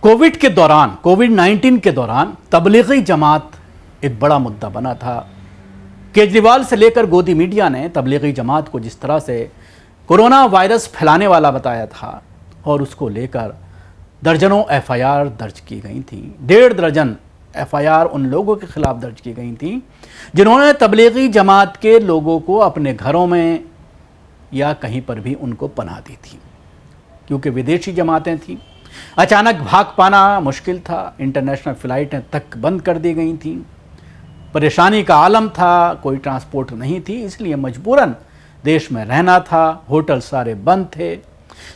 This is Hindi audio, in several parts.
कोविड-19 के दौरान तबलीगी जमात एक बड़ा मुद्दा बना था। केजरीवाल से लेकर गोदी मीडिया ने तबलीगी जमात को जिस तरह से कोरोना वायरस फैलाने वाला बताया था और उसको लेकर दर्जनों एफआईआर दर्ज की गई थी। 1.5 दर्जन एफआईआर उन लोगों के खिलाफ दर्ज की गई थी जिन्होंने तबलीगी जमात के लोगों को अपने घरों में या कहीं पर भी उनको पनाह दी थी, क्योंकि विदेशी जमातें थीं। अचानक भाग पाना मुश्किल था, इंटरनेशनल फ़्लाइटें तक बंद कर दी गई थीं, परेशानी का आलम था, कोई ट्रांसपोर्ट नहीं थी, इसलिए मजबूरन देश में रहना था, होटल सारे बंद थे।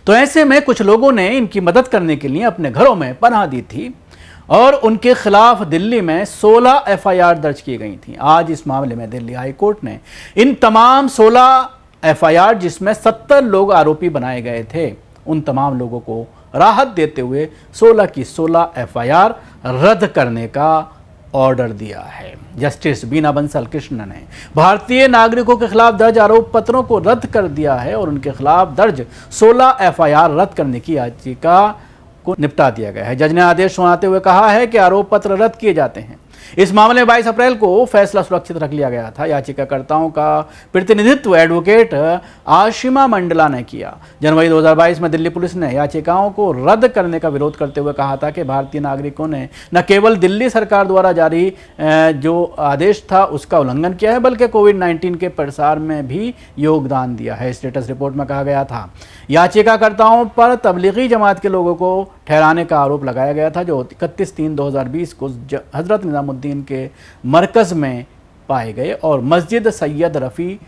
तो ऐसे में कुछ लोगों ने इनकी मदद करने के लिए अपने घरों में पनाह दी थी और उनके खिलाफ दिल्ली में 16 एफआईआर दर्ज की गई थी। आज इस मामले में दिल्ली हाई कोर्ट ने इन तमाम 16 एफआईआर, जिसमें 70 लोग आरोपी बनाए गए थे, उन तमाम लोगों को राहत देते हुए 16 की 16 एफआईआर रद्द करने का ऑर्डर दिया है। जस्टिस बीना बंसल कृष्ण ने भारतीय नागरिकों के खिलाफ दर्ज आरोप पत्रों को रद्द कर दिया है और उनके खिलाफ दर्ज 16 एफआईआर रद्द करने की याचिका को निपटा दिया गया है। जज ने आदेश सुनाते हुए कहा है कि आरोप पत्र रद्द किए जाते हैं। इस मामले में 22 अप्रैल को फैसला सुरक्षित रख लिया गया था। याचिकाकर्ताओं का प्रतिनिधित्व एडवोकेट आशिमा मंडला ने किया। जनवरी 2022 में दिल्ली पुलिस ने याचिकाओं को रद्द करने का विरोध करते हुए कहा था कि भारतीय नागरिकों ने न केवल दिल्ली सरकार द्वारा जारी जो आदेश था उसका उल्लंघन किया है, बल्कि कोविड-19 के प्रसार में भी योगदान दिया है। स्टेटस रिपोर्ट में कहा गया था याचिकाकर्ताओं पर तबलीगी जमात के लोगों को ठहराने का आरोप लगाया गया था, जो 31/3/2020 को हजरत निजामुद्दीन के मरकज़ में पाए गए और मस्जिद सैयद रफ़ी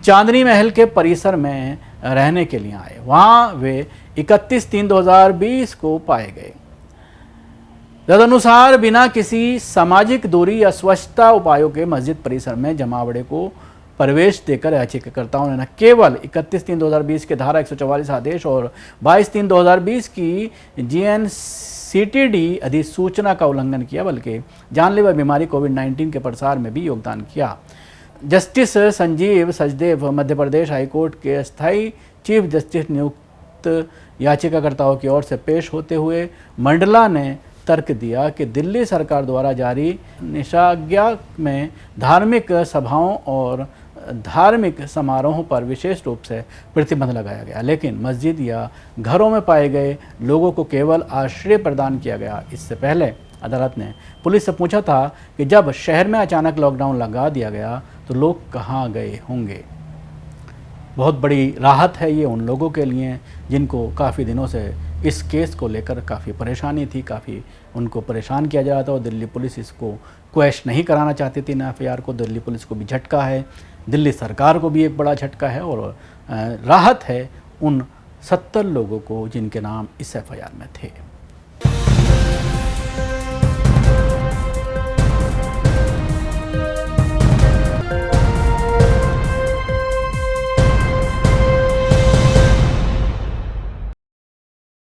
चांदनी महल के परिसर में रहने के लिए आए। वहाँ वे 31/3/2020 को पाए गए। तदनुसार बिना किसी सामाजिक दूरी या स्वच्छता उपायों के मस्जिद परिसर में जमावड़े को प्रवेश देकर याचिकाकर्ताओं ने न केवल 31/3/2020 के धारा 144 आदेश और 22/3/2020 की जीएनसीटीडी अधिसूचना का उल्लंघन किया, बल्कि जानलेवा बीमारी कोविड-19 के प्रसार में भी योगदान किया। जस्टिस संजीव सचदेव मध्य प्रदेश हाईकोर्ट के अस्थायी चीफ जस्टिस नियुक्त याचिकाकर्ताओं की ओर से पेश होते हुए मंडला ने तर्क दिया कि दिल्ली सरकार द्वारा जारी निषेधाज्ञा में धार्मिक सभाओं और धार्मिक समारोहों पर विशेष रूप से प्रतिबंध लगाया गया, लेकिन मस्जिद या घरों में पाए गए लोगों को केवल आश्रय प्रदान किया गया। इससे पहले अदालत ने पुलिस से पूछा था कि जब शहर में अचानक लॉकडाउन लगा दिया गया तो लोग कहाँ गए होंगे। बहुत बड़ी राहत है ये उन लोगों के लिए जिनको काफ़ी दिनों से इस केस को लेकर काफ़ी परेशानी थी, काफ़ी उनको परेशान किया जा रहा था और दिल्ली पुलिस इसको क्वैश नहीं कराना चाहती थी। एफआईआर को दिल्ली पुलिस को भी झटका है, दिल्ली सरकार को भी एक बड़ा झटका है और राहत है उन 70 लोगों को जिनके नाम इस एफआईआर में थे।